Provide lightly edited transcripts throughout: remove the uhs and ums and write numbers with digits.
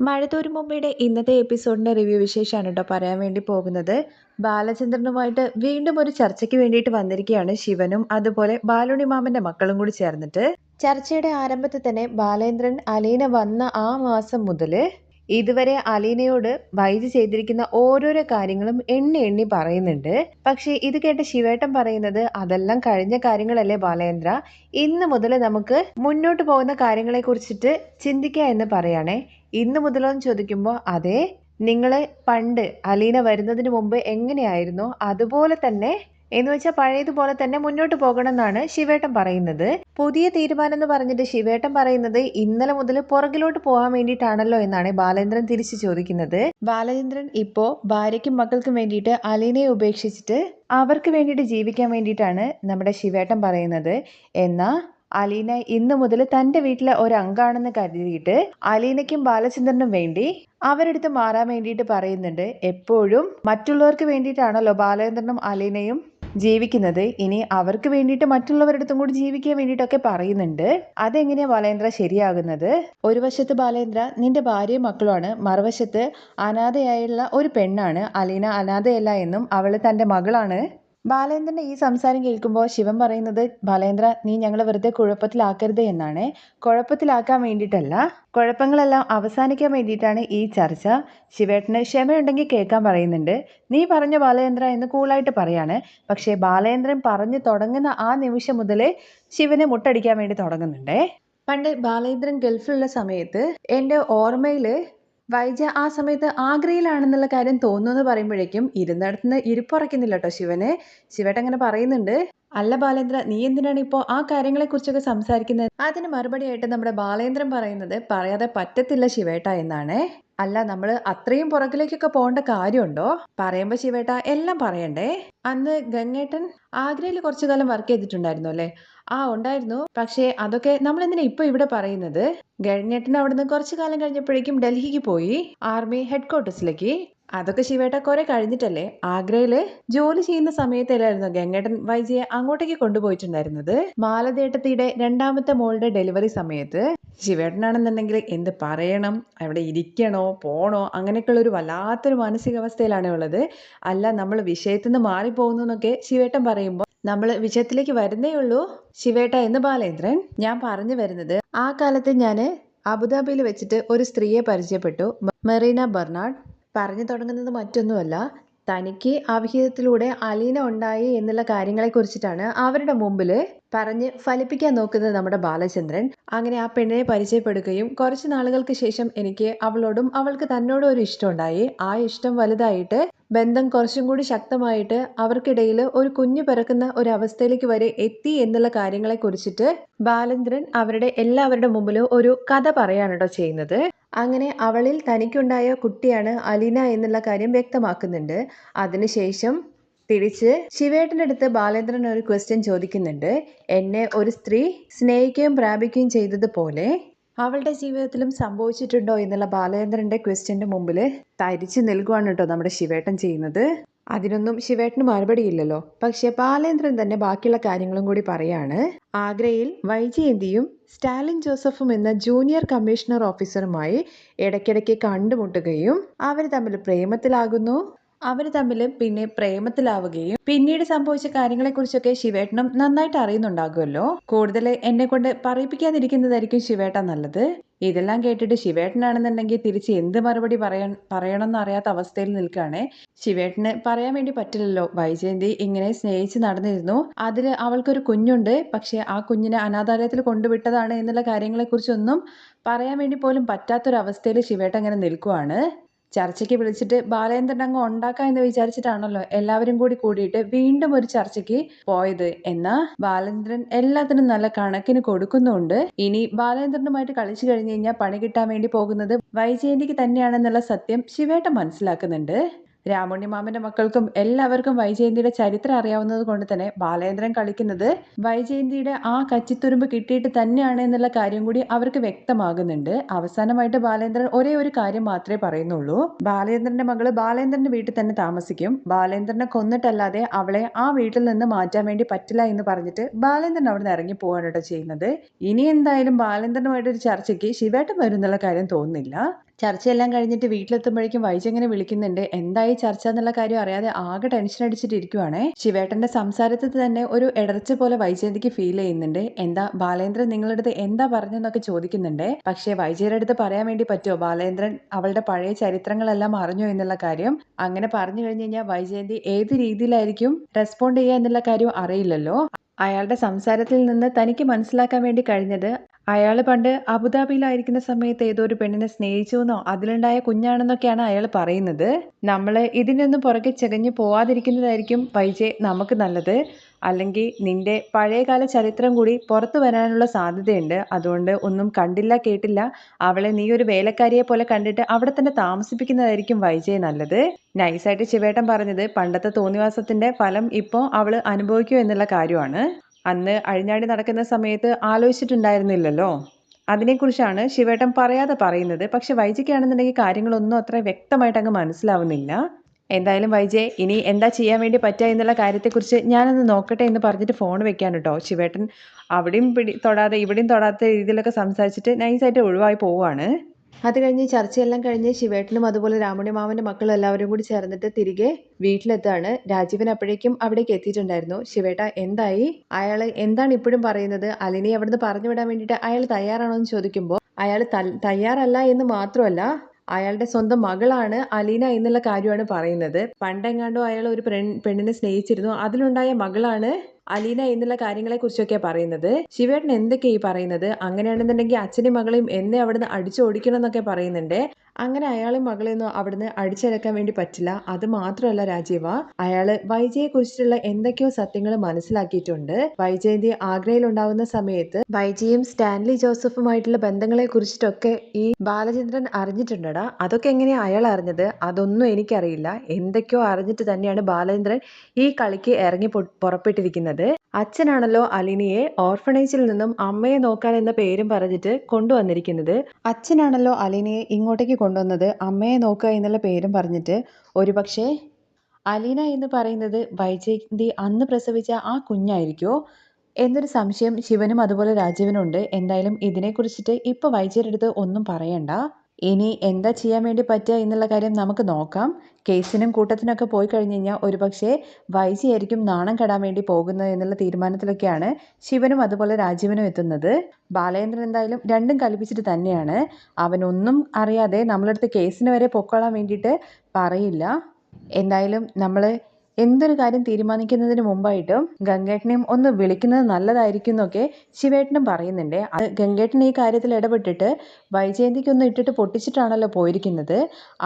മഴത്തോരു മുമ്പയുടെ ഇന്നത്തെ എപ്പിസോഡിന്റെ റിവ്യൂ വിശേഷമാണ് കേട്ടോ പറയാൻ വേണ്ടി പോകുന്നത്. ബാലചന്ദ്രനുമായിട്ട് വീണ്ടും ഒരു ചർച്ചയ്ക്ക് വേണ്ടിയിട്ട് വന്നിരിക്കുകയാണ് ശിവനും അതുപോലെ ബാലുണി മാമന്റെ മക്കളും കൂടി ചേർന്നിട്ട്. ചർച്ചയുടെ ആരംഭത്തിൽ തന്നെ ബാലേന്ദ്രൻ അലീന വന്ന ആ മാസം മുതൽ ഇതുവരെ അലീനയോട് വൈദ്യ ചെയ്തിരിക്കുന്ന ഓരോരോ കാര്യങ്ങളും എണ്ണി എണ്ണി പറയുന്നുണ്ട്. പക്ഷെ ഇത് കേട്ട ശിവേട്ടൻ പറയുന്നത് അതെല്ലാം കഴിഞ്ഞ കാര്യങ്ങളല്ലേ ബാലേന്ദ്ര, ഇന്ന് മുതൽ നമുക്ക് മുന്നോട്ട് പോകുന്ന കാര്യങ്ങളെ കുറിച്ചിട്ട് ചിന്തിക്കുക എന്ന് പറയാണേ. ഇന്ന് മുതലോന്ന് ചോദിക്കുമ്പോൾ അതെ, നിങ്ങള് പണ്ട് അലീന വരുന്നതിന് മുമ്പ് എങ്ങനെയായിരുന്നോ അതുപോലെ തന്നെ എന്ന് വെച്ചാൽ പഴയതുപോലെ തന്നെ മുന്നോട്ട് പോകണം എന്നാണ് ശിവേട്ടൻ പറയുന്നത്. പുതിയ തീരുമാനം എന്ന് പറഞ്ഞിട്ട് ശിവേട്ടൻ പറയുന്നത് ഇന്നലെ മുതൽ പുറകിലോട്ട് പോകാൻ വേണ്ടിയിട്ടാണല്ലോ എന്നാണ് ബാലേന്ദ്രൻ തിരിച്ചു ചോദിക്കുന്നത്. ബാലചന്ദ്രൻ ഇപ്പോ ഭാര്യയ്ക്കും മക്കൾക്കും വേണ്ടിയിട്ട് അലീനയെ ഉപേക്ഷിച്ചിട്ട് അവർക്ക് വേണ്ടിയിട്ട് ജീവിക്കാൻ വേണ്ടിയിട്ടാണ് നമ്മുടെ ശിവേട്ടൻ പറയുന്നത്. എന്നാ അലീന ഇന്ന് മുതൽ തന്റെ വീട്ടിലെ ഒരു അംഗാണെന്ന് കരുതിയിട്ട് അലീനയ്ക്കും ബാലചന്ദ്രനും വേണ്ടി അവരെടുത്ത് മാറാൻ വേണ്ടിയിട്ട് പറയുന്നുണ്ട്. എപ്പോഴും മറ്റുള്ളവർക്ക് വേണ്ടിയിട്ടാണല്ലോ ബാലചന്ദ്രനും അലീനയും ജീവിക്കുന്നത്, ഇനി അവർക്ക് വേണ്ടിയിട്ട് മറ്റുള്ളവരടുത്തും കൂടി ജീവിക്കാൻ വേണ്ടിയിട്ടൊക്കെ പറയുന്നുണ്ട്. അതെങ്ങനെയാ ബാലേന്ദ്ര ശരിയാകുന്നത്? ഒരു വശത്ത് ബാലേന്ദ്ര നിന്റെ ഭാര്യയും മക്കളുമാണ്, മറുവശത്ത് അനാഥയായുള്ള ഒരു പെണ്ണാണ്. അലീന അനാഥയല്ല എന്നും അവള് തന്റെ മകളാണ്. ബാലേന്ദ്രന്റെ ഈ സംസാരം കേൾക്കുമ്പോൾ ശിവൻ പറയുന്നത്, ബാലേന്ദ്ര നീ ഞങ്ങളെ വെറുതെ കുഴപ്പത്തിലാക്കരുത് എന്നാണ്. കുഴപ്പത്തിലാക്കാൻ വേണ്ടിയിട്ടല്ല, കുഴപ്പങ്ങളെല്ലാം അവസാനിക്കാൻ വേണ്ടിയിട്ടാണ് ഈ ചർച്ച. ശിവേട്ടന് ക്ഷമയുണ്ടെങ്കിൽ കേൾക്കാൻ പറയുന്നുണ്ട്. നീ പറഞ്ഞ ബാലേന്ദ്ര എന്ന് കൂളായിട്ട് പറയാണ്. പക്ഷേ ബാലേന്ദ്രൻ പറഞ്ഞു തുടങ്ങുന്ന ആ നിമിഷം മുതൽ ശിവനെ മുട്ടടിക്കാൻ വേണ്ടി തുടങ്ങുന്നുണ്ടേ. പണ്ട് ബാലേന്ദ്രൻ ഗൾഫിലുള്ള സമയത്ത് എൻ്റെ ഓർമ്മയിൽ വൈജ ആ സമയത്ത് ആഗ്രയിലാണെന്നുള്ള കാര്യം തോന്നുന്നു പറയുമ്പോഴേക്കും ഇരുന്നിടത്തുനിന്ന് ഇരിപ്പുറയ്ക്കുന്നില്ല കേട്ടോ ശിവന്. ശിവേട്ടൻ അങ്ങനെ പറയുന്നുണ്ട്, അല്ല ബാലേന്ദ്ര നീ എന്തിനാണ് ഇപ്പോൾ ആ കാര്യങ്ങളെ കുറിച്ചൊക്കെ സംസാരിക്കുന്നത്? അതിന് മറുപടിയായിട്ട് നമ്മുടെ ബാലേന്ദ്രൻ പറയുന്നത്, പറയാതെ പറ്റത്തില്ല ശിവേട്ട എന്നാണ്. അല്ല നമ്മൾ അത്രയും പുറകിലേക്കൊക്കെ പോകേണ്ട കാര്യമുണ്ടോ? പറയുമ്പോ ശിവേട്ട എല്ലാം പറയണ്ടേ. അന്ന് ഗംഗേട്ടൻ ആഗ്രയിൽ കുറച്ചു കാലം വർക്ക് ചെയ്തിട്ടുണ്ടായിരുന്നു അല്ലേ? ആ ഉണ്ടായിരുന്നു. പക്ഷേ അതൊക്കെ നമ്മൾ എന്തിനാ ഇപ്പൊ ഇവിടെ പറയുന്നത്? ഗംഗേട്ടൻ അവിടുന്ന് കുറച്ചു കാലം കഴിഞ്ഞപ്പോഴേക്കും ഡൽഹിക്ക് പോയി, ആർമി ഹെഡ് ക്വാർട്ടേഴ്സിലേക്ക്. അതൊക്കെ ശിവേട്ട കുറെ കഴിഞ്ഞിട്ടല്ലേ. ആഗ്രയില് ജോലി ചെയ്യുന്ന സമയത്തല്ലായിരുന്നു ഗംഗേട്ടൻ വൈജയെ അങ്ങോട്ടേക്ക് കൊണ്ടുപോയിട്ടുണ്ടായിരുന്നത്. മാലതേട്ടത്തിയുടെ രണ്ടാമത്തെ മോളുടെ ഡെലിവറി സമയത്ത്. ശിവേട്ടനാണെന്നുണ്ടെങ്കിൽ എന്ത് പറയണം, അവിടെ ഇരിക്കണോ പോണോ അങ്ങനെയൊക്കെയുള്ള ഒരു വല്ലാത്തൊരു മാനസികാവസ്ഥയിലാണ് ഉള്ളത്. അല്ല നമ്മൾ വിഷയത്തിൽ നിന്ന് മാറിപ്പോകുന്നു എന്നൊക്കെ ശിവേട്ടൻ പറയുമ്പോൾ നമ്മൾ വിഷയത്തിലേക്ക് വരുന്നേ ഉള്ളൂ ശിവേട്ട എന്ന് ബാലേന്ദ്രൻ. ഞാൻ പറഞ്ഞു വരുന്നത്, ആ കാലത്ത് ഞാൻ അബുദാബിയിൽ വെച്ചിട്ട് ഒരു സ്ത്രീയെ പരിചയപ്പെട്ടു, മെറീന ബെർണാഡ്. പറഞ്ഞു തുടങ്ങുന്നത് മറ്റൊന്നുമല്ല, തനിക്ക് അവിഹിതത്തിലൂടെ അലീന ഉണ്ടായി എന്നുള്ള കാര്യങ്ങളെ കുറിച്ചിട്ടാണ് അവരുടെ മുമ്പിൽ പറഞ്ഞ് ഫലിപ്പിക്കാൻ നോക്കുന്നത് നമ്മുടെ ബാലചന്ദ്രൻ. അങ്ങനെ ആ പെണ്ണിനെ പരിചയപ്പെടുകയും കുറച്ച് നാളുകൾക്ക് ശേഷം എനിക്ക് അവളോടും അവൾക്ക് തന്നോടും ഒരു ഇഷ്ടം ഉണ്ടായി. ആ ഇഷ്ടം വലുതായിട്ട് ബന്ധം കുറച്ചും കൂടി ശക്തമായിട്ട് അവർക്കിടയിൽ ഒരു കുഞ്ഞു പിറക്കുന്ന ഒരു അവസ്ഥയിലേക്ക് വരെ എത്തി എന്നുള്ള കാര്യങ്ങളെ കുറിച്ചിട്ട് ബാലചന്ദ്രൻ അവരുടെ എല്ലാവരുടെ മുമ്പിലും ഒരു കഥ പറയാണ് കേട്ടോ ചെയ്യുന്നത്. അങ്ങനെ അവളിൽ തനിക്കുണ്ടായ കുട്ടിയാണ് അലീന എന്നുള്ള കാര്യം വ്യക്തമാക്കുന്നുണ്ട്. അതിനുശേഷം തിരിച്ച് ശിവേട്ടൻ്റെ അടുത്ത് ബാലേന്ദ്രൻ ഒരു ക്വസ്റ്റ്യൻ ചോദിക്കുന്നുണ്ട്. എന്നെ ഒരു സ്ത്രീ സ്നേഹിക്കുകയും പ്രാപിക്കുകയും ചെയ്തതുപോലെ അവളുടെ ജീവിതത്തിലും സംഭവിച്ചിട്ടുണ്ടോ എന്നുള്ള ബാലേന്ദ്രന്റെ ക്വസ്റ്റ്യന്റെ മുമ്പിൽ തരിച്ചു നൽകുവാണ് കേട്ടോ നമ്മുടെ ശിവേട്ടൻ ചെയ്യുന്നത്. അതിനൊന്നും ശിവേട്ടന് മറുപടിയില്ലല്ലോ. പക്ഷെ ബാലേന്ദ്രൻ തന്നെ ബാക്കിയുള്ള കാര്യങ്ങളും കൂടി പറയാണ്. ആഗ്രയിൽ വൈജയന്തിയും സ്റ്റാലിൻ ജോസഫും എന്ന ജൂനിയർ കമ്മീഷണർ ഓഫീസറുമായി ഇടയ്ക്കിടയ്ക്ക് കണ്ടുമുട്ടുകയും അവർ തമ്മിൽ പ്രേമത്തിലാകുന്നു. അവർ തമ്മിൽ പിന്നെ പ്രേമത്തിലാവുകയും പിന്നീട് സംഭവിച്ച കാര്യങ്ങളെക്കുറിച്ചൊക്കെ ശിവേട്ടനും നന്നായിട്ട് അറിയുന്നുണ്ടാകുമല്ലോ. കൂടുതൽ എന്നെ കൊണ്ട് പറയിപ്പിക്കാതിരിക്കുന്നതായിരിക്കും ശിവേട്ട നല്ലത്. ഇതെല്ലാം കേട്ടിട്ട് ശിവേട്ടനാണെന്നുണ്ടെങ്കിൽ തിരിച്ച് എന്ത് മറുപടി പറയണമെന്ന് അറിയാത്ത അവസ്ഥയിൽ നിൽക്കുകയാണ്. ശിവേട്ടന് പറയാൻ വേണ്ടി പറ്റില്ലല്ലോ, വൈജയന്തി ഇങ്ങനെ സ്നേഹിച്ച് നടന്നിരുന്നു, അതിൽ അവൾക്കൊരു കുഞ്ഞുണ്ട്, പക്ഷെ ആ കുഞ്ഞിനെ അനാഥാലയത്തിൽ കൊണ്ടുവിട്ടതാണ് എന്നുള്ള കാര്യങ്ങളെക്കുറിച്ചൊന്നും പറയാൻ വേണ്ടി പോലും പറ്റാത്തൊരവസ്ഥയിൽ ശിവേട്ടൻ അങ്ങനെ നിൽക്കുവാണ്. ചർച്ചയ്ക്ക് വിളിച്ചിട്ട് ബാലേന്ദ്രൻ അങ്ങ് ഉണ്ടാക്കാം എന്ന് വിചാരിച്ചിട്ടാണല്ലോ എല്ലാവരും കൂടി കൂടിയിട്ട് വീണ്ടും ഒരു ചർച്ചയ്ക്ക് പോയത്. എന്നാ ബാലേന്ദ്രൻ എല്ലാത്തിനും നല്ല കണക്കിന് കൊടുക്കുന്നുണ്ട്. ഇനി ബാലേന്ദ്രനുമായിട്ട് കളിച്ചു കഴിഞ്ഞു കഴിഞ്ഞാൽ പണി കിട്ടാൻ വേണ്ടി പോകുന്നത് വൈജയന്തിക്ക് തന്നെയാണെന്നുള്ള സത്യം ശിവേട്ടൻ മനസ്സിലാക്കുന്നുണ്ട്. രാമുണ്ണി മാമന്റെ മക്കൾക്കും എല്ലാവർക്കും വൈജയന്തിയുടെ ചരിത്രം അറിയാവുന്നത് കൊണ്ട് തന്നെ ബാലേന്ദ്രൻ കളിക്കുന്നത് വൈജയന്തിയുടെ ആ കച്ചിത്തുരുമ്പ് കിട്ടിയിട്ട് തന്നെയാണ് എന്നുള്ള കാര്യം കൂടി അവർക്ക് വ്യക്തമാകുന്നുണ്ട്. അവസാനമായിട്ട് ബാലേന്ദ്രൻ ഒരേ ഒരു കാര്യം മാത്രമേ പറയുന്നുള്ളൂ, ബാലേന്ദ്രന്റെ മകള് ബാലേന്ദ്രന്റെ വീട്ടിൽ തന്നെ താമസിക്കും, ബാലേന്ദ്രനെ കൊന്നിട്ടല്ലാതെ അവളെ ആ വീട്ടിൽ നിന്ന് മാറ്റാൻ വേണ്ടി പറ്റില്ല എന്ന് പറഞ്ഞിട്ട് ബാലേന്ദ്രൻ അവിടെ നിന്ന് ഇറങ്ങി പോവാണ് കേട്ടോ ചെയ്യുന്നത്. ഇനി എന്തായാലും ബാലേന്ദ്രനുമായിട്ടൊരു ചർച്ചയ്ക്ക് ശിവേട്ടൻ വരുന്നുള്ള കാര്യം തോന്നുന്നില്ല. ചർച്ചയെല്ലാം കഴിഞ്ഞിട്ട് വീട്ടിലെത്തുമ്പോഴേക്കും വൈജി ഇങ്ങനെ വിളിക്കുന്നുണ്ട്. എന്തായി ചർച്ച എന്നുള്ള കാര്യം അറിയാതെ ആകെ ടെൻഷൻ അടിച്ചിട്ടിരിക്കുവാണേ. ശിവേട്ടന്റെ സംസാരത്തിൽ തന്നെ ഒരു ഇടർച്ച പോലെ വൈജയന്തിക്ക് ഫീൽ ചെയ്യുന്നുണ്ട്. എന്താ ബാലേന്ദ്രൻ നിങ്ങളുടെ അടുത്ത് എന്താ പറഞ്ഞെന്നൊക്കെ ചോദിക്കുന്നുണ്ട്. പക്ഷേ വൈജയുടെ അടുത്ത് പറയാൻ വേണ്ടി പറ്റുമോ ബാലേന്ദ്രൻ അവളുടെ പഴയ ചരിത്രങ്ങളെല്ലാം അറിഞ്ഞോ എന്നുള്ള കാര്യം? അങ്ങനെ പറഞ്ഞു കഴിഞ്ഞു കഴിഞ്ഞാൽ വൈജയന്തി ഏത് രീതിയിലായിരിക്കും റെസ്പോണ്ട് ചെയ്യുക എന്നുള്ള കാര്യം അറിയില്ലല്ലോ. അയാളുടെ സംസാരത്തിൽ നിന്ന് തനിക്ക് മനസ്സിലാക്കാൻ വേണ്ടി കഴിഞ്ഞത് അയാൾ പണ്ട് അബുദാബിയിലായിരിക്കുന്ന സമയത്ത് ഏതോ ഒരു പെണ്ണിനെ സ്നേഹിച്ചുവെന്നോ അതിലുണ്ടായ കുഞ്ഞാണെന്നൊക്കെയാണ് അയാൾ പറയുന്നത്. നമ്മൾ ഇതിനൊന്നും പുറകെ ചികഞ്ഞു പോവാതിരിക്കുന്നതായിരിക്കും വൈജയ് നമുക്ക് നല്ലത്. അല്ലെങ്കിൽ നിന്റെ പഴയകാല ചരിത്രം കൂടി പുറത്തു വരാനുള്ള സാധ്യതയുണ്ട്. അതുകൊണ്ട് ഒന്നും കണ്ടില്ല കേട്ടില്ല അവളെ നീ ഒരു വേലക്കാരിയെ പോലെ കണ്ടിട്ട് അവിടെ തന്നെ താമസിപ്പിക്കുന്നതായിരിക്കും വൈജയ് നല്ലത്. നൈസായിട്ട് ശിവേട്ടൻ പറഞ്ഞത് പണ്ടത്തെ തോന്നിവാസത്തിന്റെ ഫലം ഇപ്പോൾ അവള് അനുഭവിക്കൂ എന്നുള്ള കാര്യമാണ്. അന്ന് അഴിഞ്ഞാടി നടക്കുന്ന സമയത്ത് ആലോചിച്ചിട്ടുണ്ടായിരുന്നില്ലല്ലോ. അതിനെക്കുറിച്ചാണ് ശിവേട്ടൻ പറയാതെ പറയുന്നത്. പക്ഷെ വൈജയ്ക്കാണെന്നുണ്ടെങ്കിൽ കാര്യങ്ങളൊന്നും അത്ര വ്യക്തമായിട്ട് അങ്ങ് മനസ്സിലാവുന്നില്ല. എന്തായാലും വൈജയ് ഇനി എന്താ ചെയ്യാൻ വേണ്ടി പറ്റുക എന്നുള്ള കാര്യത്തെക്കുറിച്ച് ഞാനൊന്ന് നോക്കട്ടെ എന്ന് പറഞ്ഞിട്ട് ഫോൺ വെക്കാൻ കേട്ടോ. ശിവേട്ടൻ അവിടെയും തൊടാതെ ഇവിടെയും തൊടാത്ത രീതിയിലൊക്കെ സംസാരിച്ചിട്ട് നൈസായിട്ട് ഒഴിവായി പോവുകയാണ്. അത് കഴിഞ്ഞ് ചർച്ചയെല്ലാം കഴിഞ്ഞ് ശിവേട്ടനും അതുപോലെ രാമുണി മാമൻ്റെ മക്കളും എല്ലാവരും കൂടി ചേർന്നിട്ട് തിരികെ വീട്ടിലെത്താണ്. രാജീവൻ അപ്പോഴേക്കും അവിടേക്ക് എത്തിയിട്ടുണ്ടായിരുന്നു. ശിവേട്ട എന്തായി? അയാൾ എന്താണ് ഇപ്പോഴും പറയുന്നത്? അലിനെ അവിടുന്ന് പറഞ്ഞു വിടാൻ വേണ്ടിയിട്ട് അയാൾ തയ്യാറാണോ എന്ന് ചോദിക്കുമ്പോൾ അയാൾ തയ്യാറല്ല എന്ന് മാത്രമല്ല അയാളുടെ സ്വന്തം മകളാണ് അലീന എന്നുള്ള കാര്യമാണ് പറയുന്നത്. പണ്ടെങ്ങാണ്ടോ അയാൾ ഒരു പെണ്ണിനെ സ്നേഹിച്ചിരുന്നു. അതിലുണ്ടായ മകളാണ് അലീന എന്നുള്ള കാര്യങ്ങളെ കുറിച്ചൊക്കെയാണ് പറയുന്നത്. ശിവേട്ടൻ എന്തൊക്കെയാ ഈ പറയുന്നത്? അങ്ങനെയാണെന്നുണ്ടെങ്കിൽ അച്ഛനെയും മകളെയും എന്നെ അവിടുന്ന് അടിച്ചോടിക്കണം എന്നൊക്കെ പറയുന്നുണ്ട്. അങ്ങനെ അയാളെയും മകളെയൊന്നും അവിടുന്ന് അടിച്ചിറക്കാൻ വേണ്ടി പറ്റില്ല. അത് മാത്രമല്ല രാജീവ, അയാള് വൈജയെ കുറിച്ചിട്ടുള്ള എന്തൊക്കെയോ സത്യങ്ങൾ മനസ്സിലാക്കിയിട്ടുണ്ട്. വൈജയന്തി ആഗ്രയിൽ ഉണ്ടാവുന്ന സമയത്ത് വൈജയും സ്റ്റാൻലി ജോസഫുമായിട്ടുള്ള ബന്ധങ്ങളെ കുറിച്ചിട്ടൊക്കെ ഈ ബാലചന്ദ്രൻ അറിഞ്ഞിട്ടുണ്ടടാ. അതൊക്കെ എങ്ങനെയാ അയാൾ അറിഞ്ഞത്? അതൊന്നും എനിക്കറിയില്ല. എന്തൊക്കെയോ അറിഞ്ഞിട്ട് തന്നെയാണ് ബാലചന്ദ്രൻ ഈ കളിക്ക് ഇറങ്ങി പുറപ്പെട്ടിരിക്കുന്നത്. അച്ഛനാണല്ലോ അലിനിയെ ഓർഫണേജിൽ നിന്നും അമ്മയെ നോക്കാൻ എന്ന പേരും പറഞ്ഞിട്ട് കൊണ്ടുവന്നിരിക്കുന്നത്. അച്ഛനാണല്ലോ അലിനിയെ ഇങ്ങോട്ടേക്ക് കൊണ്ടുവന്നത് അമ്മയെ നോക്കുക എന്നുള്ള പേരും പറഞ്ഞിട്ട്. ഒരുപക്ഷെ അലീന എന്ന് പറയുന്നത് വൈജയന്തി അന്ന് പ്രസവിച്ച ആ കുഞ്ഞായിരിക്കുമോ എന്നൊരു സംശയം ശിവനും അതുപോലെ രാജീവനും ഉണ്ട്. എന്തായാലും ഇതിനെക്കുറിച്ചിട്ട് ഇപ്പോൾ വൈജയുടെ അടുത്ത് ഒന്നും പറയണ്ട. ഇനി എന്താ ചെയ്യാൻ വേണ്ടി പറ്റുക എന്നുള്ള കാര്യം നമുക്ക് നോക്കാം. കേസിനും കൂട്ടത്തിനൊക്കെ പോയി കഴിഞ്ഞ് കഴിഞ്ഞാൽ ഒരുപക്ഷെ വൈജി ആയിരിക്കും നാണം കെടാൻ വേണ്ടി പോകുന്നത് എന്നുള്ള തീരുമാനത്തിലൊക്കെയാണ് ശിവനും അതുപോലെ രാജീവനും എത്തുന്നത്. ബാലേന്ദ്രൻ എന്തായാലും രണ്ടും കൽപ്പിച്ചിട്ട് തന്നെയാണ്. അവനൊന്നും അറിയാതെ നമ്മളടുത്ത് കേസിന് വരെ പൊക്കോളാൻ വേണ്ടിയിട്ട് പറയില്ല. എന്തായാലും നമ്മൾ എന്തൊരു കാര്യം തീരുമാനിക്കുന്നതിന് മുമ്പായിട്ടും ഗംഗേട്ടനെയും ഒന്ന് വിളിക്കുന്നത് നല്ലതായിരിക്കും എന്നൊക്കെ ശിവേട്ടനും പറയുന്നുണ്ട്. അത് ഗംഗേട്ടൻ ഈ കാര്യത്തിൽ ഇടപെട്ടിട്ട് വൈജയന്തിക്കൊന്ന് ഇട്ടിട്ട് പൊട്ടിച്ചിട്ടാണല്ലോ പോയിരിക്കുന്നത്.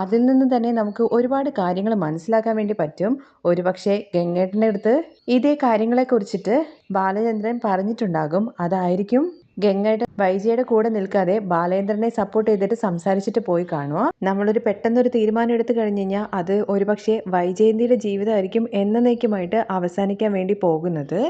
അതിൽ നിന്ന് തന്നെ നമുക്ക് ഒരുപാട് കാര്യങ്ങൾ മനസ്സിലാക്കാൻ വേണ്ടി പറ്റും. ഒരുപക്ഷെ ഗംഗേട്ടൻ്റെ അടുത്ത് ഇതേ കാര്യങ്ങളെ കുറിച്ചിട്ട് ബാലചന്ദ്രൻ പറഞ്ഞിട്ടുണ്ടാകും. അതായിരിക്കും ഗംഗയുടെ വൈജയുടെ കൂടെ നിൽക്കാതെ ബാലേന്ദ്രനെ സപ്പോർട്ട് ചെയ്തിട്ട് സംസാരിച്ചിട്ട് പോയി കാണുക. നമ്മളൊരു പെട്ടെന്നൊരു തീരുമാനം എടുത്തു കഴിഞ്ഞ് കഴിഞ്ഞാൽ അത് ഒരുപക്ഷെ വൈജയന്തിയുടെ ജീവിതമായിരിക്കും എന്നേക്കുമായിട്ട് അവസാനിക്കാൻ വേണ്ടി പോകുന്നത്.